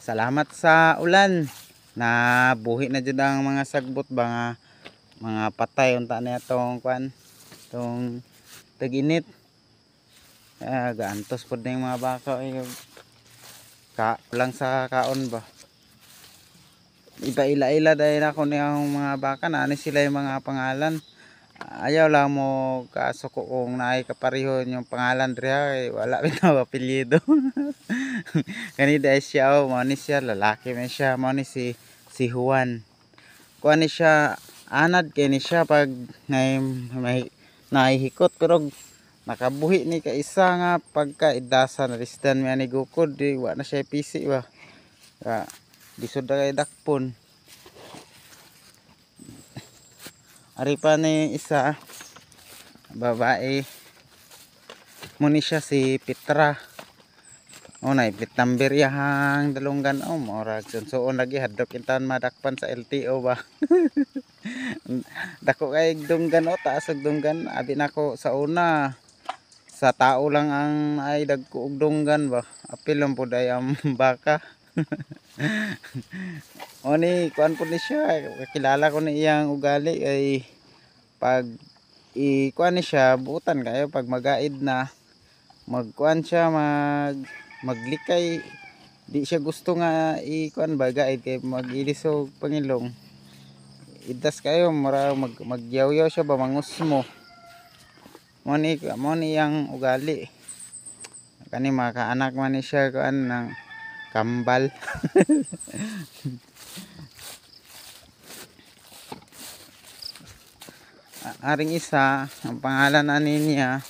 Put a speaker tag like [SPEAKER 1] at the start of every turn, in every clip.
[SPEAKER 1] Salamat sa ulan. Nabuhi na jud ang mga sagbot ba mga patay unta na itong kwan. Itong tag-init. Gaantos pod na yung mga baka lang sa kaon ba. Iba ila-ila dahil ako niyang mga baka na ani sila yung mga pangalan. Ayaw lang mo kasuko kung naay kapareho yung pangalan diriha wala bitaw apelyido. Kanida siya mo ni siya lalaki man siya mo ni si Juan. Kuan ni siya anad kay ni siya pag may nahihikot pero nakabuhi ni ka isa nga pagka idasa na distan mi ani gukod di wa na siya pisi ba. Disod kay dakpon. Ari pa ni isa babae mo ni siya si Petra. Nay plate number yahang dalunggan murag sunsuon lagi hadlok intan madakpan sa LTO ba. Dako kay dunggan taas og dunggan abi nako sa una sa tao lang ang ay dagko og dunggan ba. Apil lang pud ay ang baka. Ni kuan pud ni siya kakilala ko ni iyang ugali ay pag kuan ni siya buutan kayo pag magaid na magkuan siya maglikay di siya gusto nga kuan ba gaid kay magilisog pangilong idas kayo mura magyaw-yaw siya ba mangusmo mo ni yang ugali kani makaanak man ni siya kuan ng kambal. Aring isa ang pangalan ani niya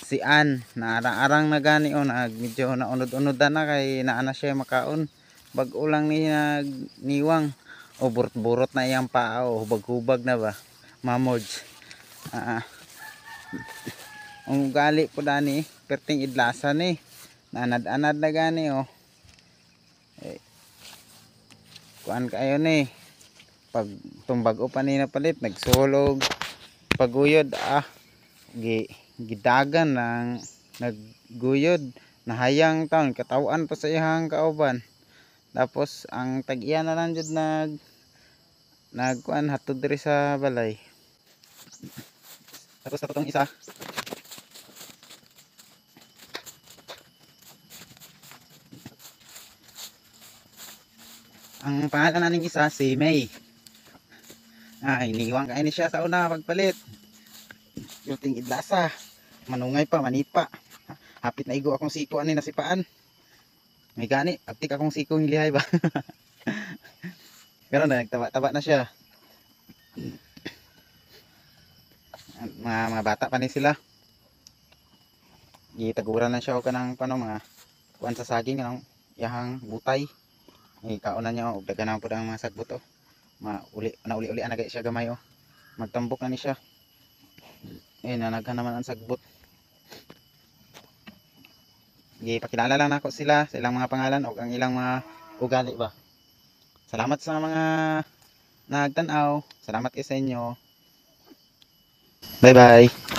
[SPEAKER 1] si Ann na arang-arang na gani medyo naunod-unodan na kay naana siya makaon bag-o lang ni nagniwang o burot-burot na iyang paa o hubag-hubag na ba mamods. Ang ugali po dani perting idlasa ni nanad-anad na gani kuan kayo ni pag tumbag o pa ni napalit nagsulog paguyod gidagan ng nagguyod nahayang taon katawan pa sa iyang kauban tapos ang tag-iya na lang jud nagkuan hatod diri sa balay. Tapos sa totong isa ang pangalan naning isa si May. Iniwang kain siya sa una pagpalit yung ting idlasa manungay pa manipa hapit na igo akong siko ani nasipaan may gani aptik akong siko hilihay ba. Pero nagtaba-taba na siya mga bata pa ni sila gitaguran na siya o kanang mga kuan sa saging kanang yahang butay kaunan niya og daghan po ang mga sagbot uli na gay siya gamay magtambok na ni siya nanaghan naman ang sagbot. Pakilala lang nako sila sa ilang mga pangalan o ang ilang mga ugali ba. Salamat sa mga nagtanaw, salamat kayo sa inyo, bye bye.